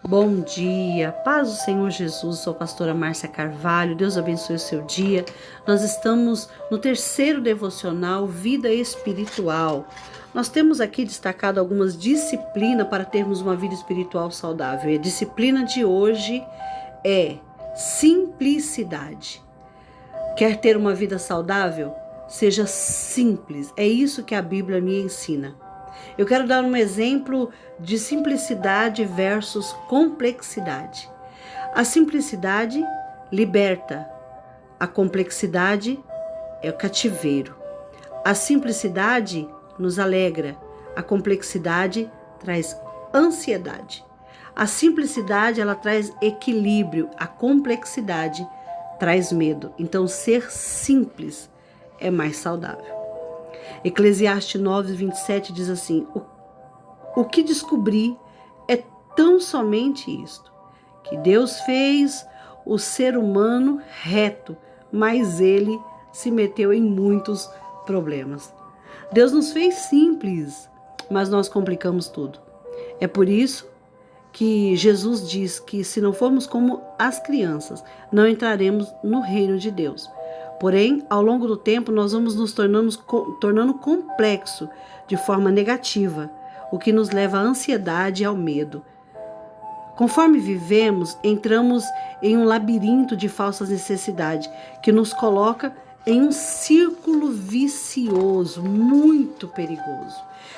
Bom dia, paz do Senhor Jesus, sou a pastora Márcia Carvalho, Deus abençoe o seu dia. Nós estamos no terceiro devocional, Vida Espiritual. Nós temos aqui destacado algumas disciplinas para termos uma vida espiritual saudável. E a disciplina de hoje é simplicidade. Quer ter uma vida saudável? Seja simples, é isso que a Bíblia me ensina. Eu quero dar um exemplo de simplicidade versus complexidade. A simplicidade liberta, a complexidade é o cativeiro. A simplicidade nos alegra, a complexidade traz ansiedade. A simplicidade ela traz equilíbrio, a complexidade traz medo. Então ser simples é mais saudável. Eclesiastes 9:27 diz assim: o que descobri é tão somente isto, que Deus fez o ser humano reto, mas ele se meteu em muitos problemas. Deus nos fez simples, mas nós complicamos tudo. É por isso que Jesus diz que se não formos como as crianças, não entraremos no reino de Deus. Porém, ao longo do tempo, nós vamos nos tornando complexo de forma negativa, o que nos leva à ansiedade e ao medo. Conforme vivemos, entramos em um labirinto de falsas necessidades, que nos coloca em um círculo vicioso, muito perigoso.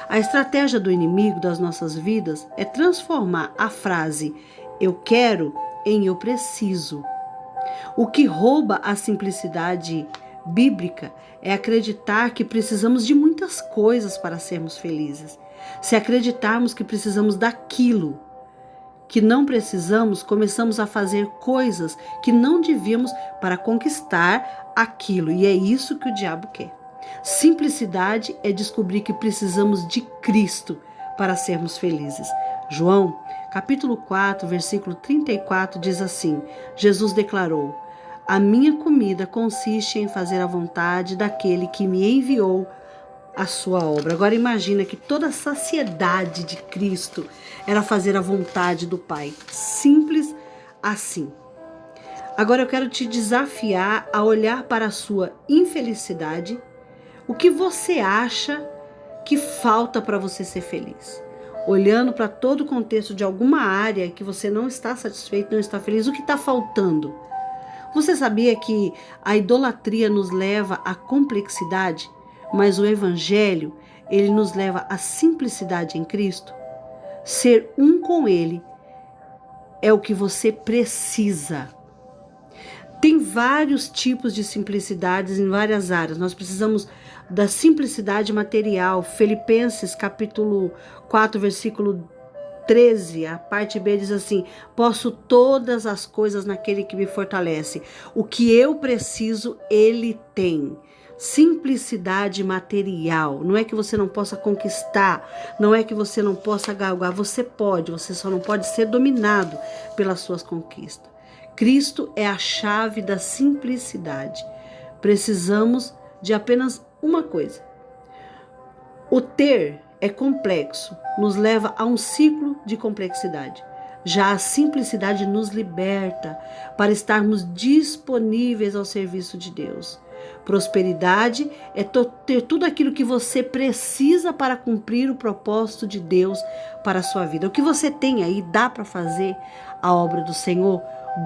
A estratégia do inimigo das nossas vidas é transformar a frase "eu quero" em "eu preciso". O que rouba a simplicidade bíblica é acreditar que precisamos de muitas coisas para sermos felizes. Se acreditarmos que precisamos daquilo que não precisamos, começamos a fazer coisas que não devíamos para conquistar aquilo. E é isso que o diabo quer. Simplicidade é descobrir que precisamos de Cristo para sermos felizes. João, capítulo 4, versículo 34 diz assim: Jesus declarou: "A minha comida consiste em fazer a vontade daquele que me enviou a sua obra". Agora imagina que toda a saciedade de Cristo era fazer a vontade do Pai. Simples assim. Agora eu quero te desafiar a olhar para a sua infelicidade. O que você acha que falta para você ser feliz? Olhando para todo o contexto de alguma área que você não está satisfeito, não está feliz, o que está faltando? Você sabia que a idolatria nos leva à complexidade, mas o evangelho, ele nos leva à simplicidade em Cristo? Ser um com ele é o que você precisa. Tem vários tipos de simplicidades em várias áreas. Nós precisamos da simplicidade material. Filipenses capítulo 4, versículo 13, a parte B diz assim: posso todas as coisas naquele que me fortalece. O que eu preciso, ele tem. Simplicidade material. Não é que você não possa conquistar, não é que você não possa galgar. Você pode, você só não pode ser dominado pelas suas conquistas. Cristo é a chave da simplicidade. Precisamos de apenas uma coisa. O ter é complexo, nos leva a um ciclo de complexidade. Já a simplicidade nos liberta para estarmos disponíveis ao serviço de Deus. Prosperidade é ter tudo aquilo que você precisa para cumprir o propósito de Deus para a sua vida. O que você tem aí dá para fazer a obra do Senhor?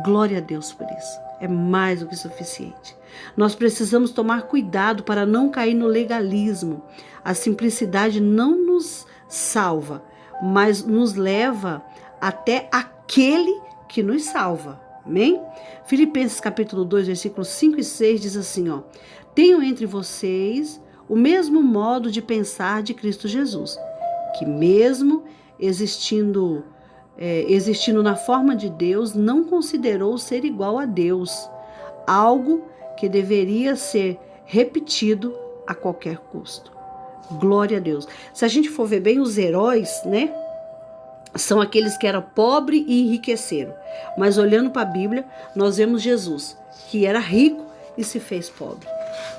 Glória a Deus por isso. É mais do que suficiente. Nós precisamos tomar cuidado para não cair no legalismo. A simplicidade não nos salva, mas nos leva até aquele que nos salva. Amém? Filipenses capítulo 2, versículos 5 e 6 diz assim, tenham entre vocês o mesmo modo de pensar de Cristo Jesus, que mesmo existindo na forma de Deus, não considerou ser igual a Deus, algo que deveria ser repetido a qualquer custo. Glória a Deus. Se a gente for ver bem, os heróis, né? São aqueles que eram pobres e enriqueceram. Mas olhando para a Bíblia, nós vemos Jesus, que era rico e se fez pobre.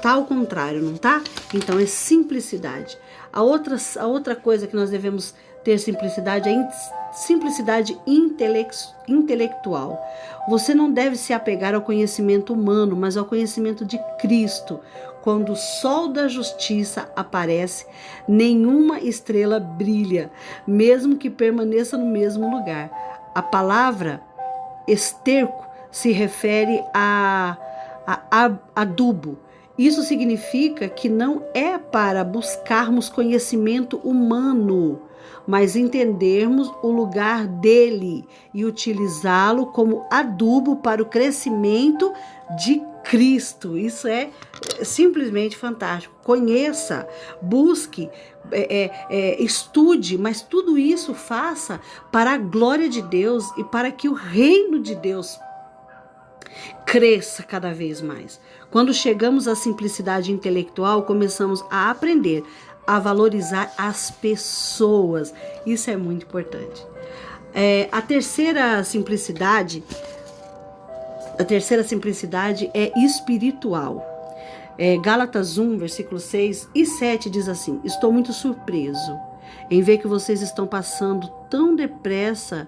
Tá ao contrário, não tá? Então é simplicidade. A outra coisa que nós devemos ter simplicidade é simplicidade intelectual. Você não deve se apegar ao conhecimento humano, mas ao conhecimento de Cristo. Quando o sol da justiça aparece, nenhuma estrela brilha, mesmo que permaneça no mesmo lugar. A palavra esterco se refere a adubo. Isso significa que não é para buscarmos conhecimento humano, mas entendermos o lugar dele e utilizá-lo como adubo para o crescimento de Cristo. Isso é simplesmente fantástico. Conheça, busque, estude, mas tudo isso faça para a glória de Deus e para que o reino de Deus cresça cada vez mais. Quando chegamos à simplicidade intelectual, começamos a aprender a valorizar as pessoas. Isso é muito importante. A terceira simplicidade é espiritual. Gálatas 1, versículos 6 e 7 diz assim: estou muito surpreso em ver que vocês estão passando tão depressa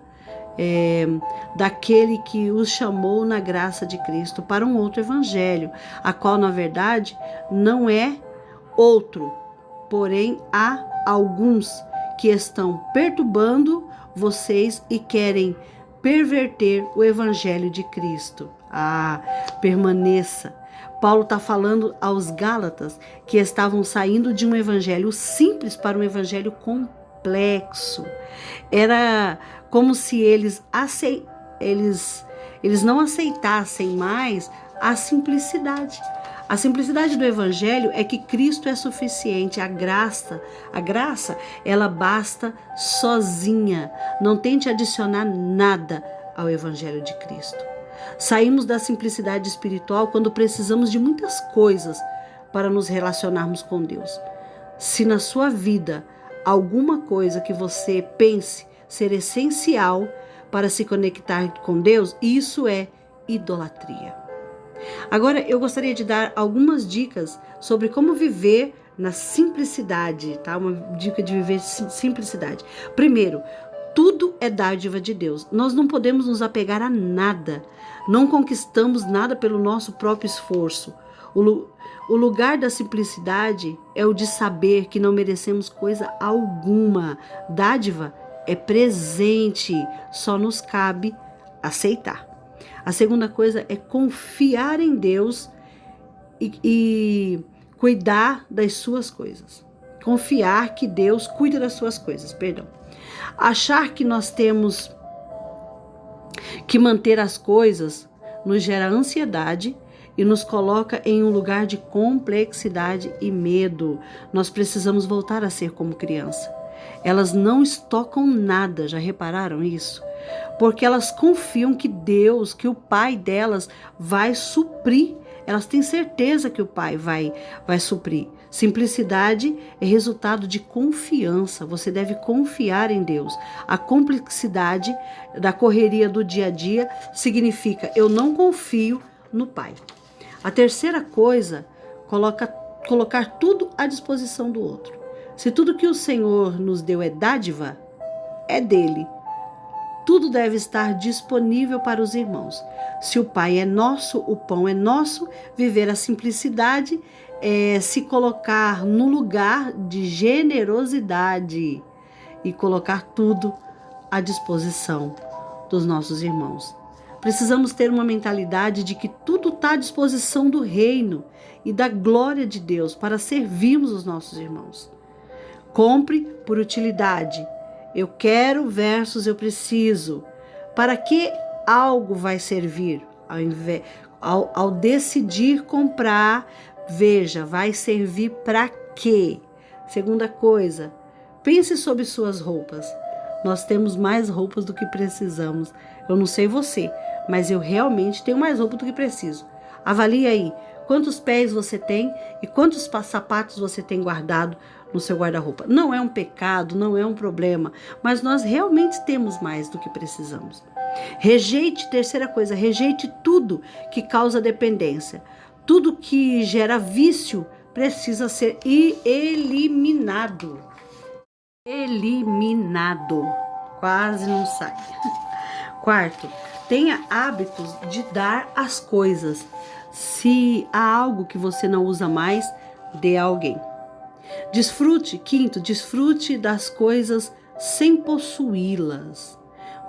daquele que os chamou na graça de Cristo para um outro evangelho, a qual na verdade não é outro, porém há alguns que estão perturbando vocês e querem perverter o evangelho de Cristo. Permaneça. Paulo está falando aos Gálatas que estavam saindo de um evangelho simples para um evangelho complexo. Era como se eles não aceitassem mais a simplicidade. A simplicidade do evangelho é que Cristo é suficiente. A graça, ela basta sozinha. Não tente adicionar nada ao evangelho de Cristo. Saímos da simplicidade espiritual quando precisamos de muitas coisas para nos relacionarmos com Deus. Se na sua vida alguma coisa que você pense ser essencial para se conectar com Deus, isso é idolatria. Agora, eu gostaria de dar algumas dicas sobre como viver na simplicidade, tá? Uma dica de viver simplicidade. Primeiro, tudo é dádiva de Deus. Nós não podemos nos apegar a nada. Não conquistamos nada pelo nosso próprio esforço. O lugar da simplicidade é o de saber que não merecemos coisa alguma. Dádiva é presente, só nos cabe aceitar. A segunda coisa é confiar em Deus e cuidar das suas coisas. Confiar que Deus cuida das suas coisas, perdão. Achar que nós temos que manter as coisas nos gera ansiedade e nos coloca em um lugar de complexidade e medo. Nós precisamos voltar a ser como criança. Elas não estocam nada, já repararam isso? Porque elas confiam que Deus, que o Pai delas vai suprir. Elas têm certeza que o Pai vai suprir. Simplicidade é resultado de confiança. Você deve confiar em Deus. A complexidade da correria do dia a dia significa eu não confio no Pai. A terceira coisa, colocar tudo à disposição do outro. Se tudo que o Senhor nos deu é dádiva, é dele. Tudo deve estar disponível para os irmãos. Se o Pai é nosso, o pão é nosso, viver a simplicidade é se colocar no lugar de generosidade e colocar tudo à disposição dos nossos irmãos. Precisamos ter uma mentalidade de que tudo está à disposição do reino e da glória de Deus para servirmos os nossos irmãos. Compre por utilidade. Eu quero versus eu preciso. Para que algo vai servir? Ao decidir comprar, veja, vai servir para quê? Segunda coisa, pense sobre suas roupas. Nós temos mais roupas do que precisamos. Eu não sei você, mas eu realmente tenho mais roupa do que preciso. Avalie aí quantos pés você tem e quantos sapatos você tem guardado no seu guarda-roupa. Não é um pecado, não é um problema, mas nós realmente temos mais do que precisamos. Terceira coisa, rejeite tudo que causa dependência. Tudo que gera vício precisa ser eliminado. eliminado. Quase não sai. Quarto, tenha hábitos de dar as coisas. Se há algo que você não usa mais, dê a alguém. Quinto, desfrute das coisas sem possuí-las.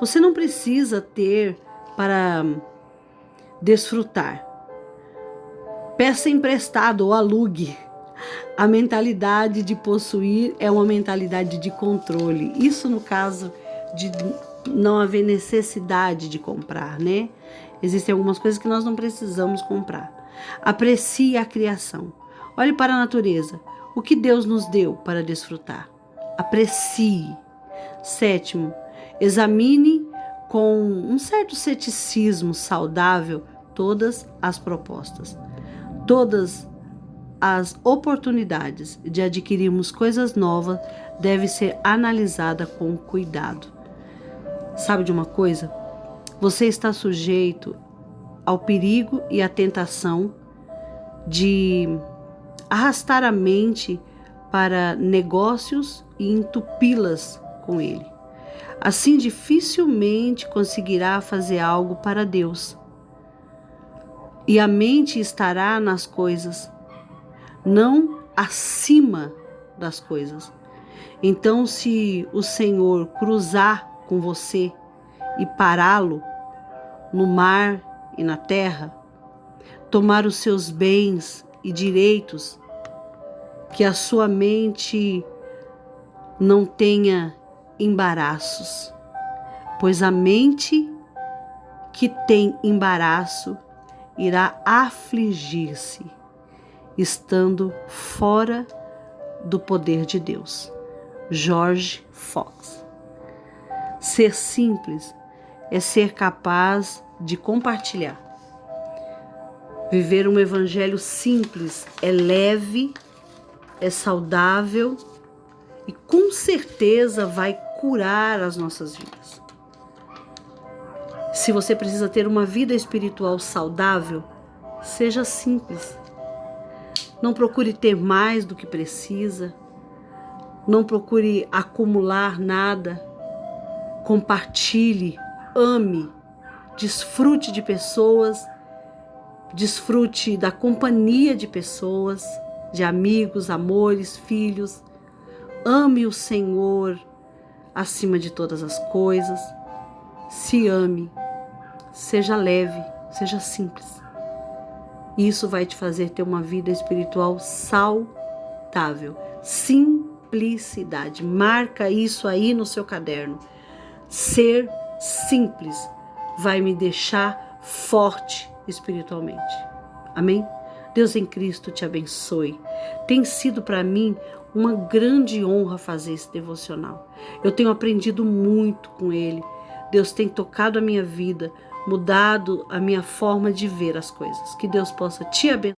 Você não precisa ter para desfrutar. Peça emprestado ou alugue. A mentalidade de possuir é uma mentalidade de controle. Isso no caso de não haver necessidade de comprar, né? Existem algumas coisas que nós não precisamos comprar. Aprecie a criação. Olhe para a natureza. O que Deus nos deu para desfrutar? Aprecie. Sétimo, examine com um certo ceticismo saudável todas as propostas. Todas as oportunidades de adquirirmos coisas novas devem ser analisadas com cuidado. Sabe de uma coisa? Você está sujeito ao perigo e à tentação de arrastar a mente para negócios e entupi-las com ele. Assim, dificilmente conseguirá fazer algo para Deus. E a mente estará nas coisas, não acima das coisas. Então, se o Senhor cruzar com você e pará-lo no mar e na terra, tomar os seus bens e direitos, que a sua mente não tenha embaraços, pois a mente que tem embaraço irá afligir-se, estando fora do poder de Deus. George Fox. Ser simples é ser capaz de compartilhar. Viver um evangelho simples é leve, é saudável e com certeza vai curar as nossas vidas. Se você precisa ter uma vida espiritual saudável, seja simples. Não procure ter mais do que precisa. Não procure acumular nada. Compartilhe, ame, desfrute de pessoas, desfrute da companhia de pessoas, de amigos, amores, filhos. Ame o Senhor acima de todas as coisas. Se ame, seja leve, seja simples. Isso vai te fazer ter uma vida espiritual saudável. Simplicidade. Marca isso aí no seu caderno. Ser simples vai me deixar forte espiritualmente. Amém? Deus em Cristo te abençoe. Tem sido para mim uma grande honra fazer esse devocional. Eu tenho aprendido muito com ele. Deus tem tocado a minha vida, mudado a minha forma de ver as coisas. Que Deus possa te abençoar.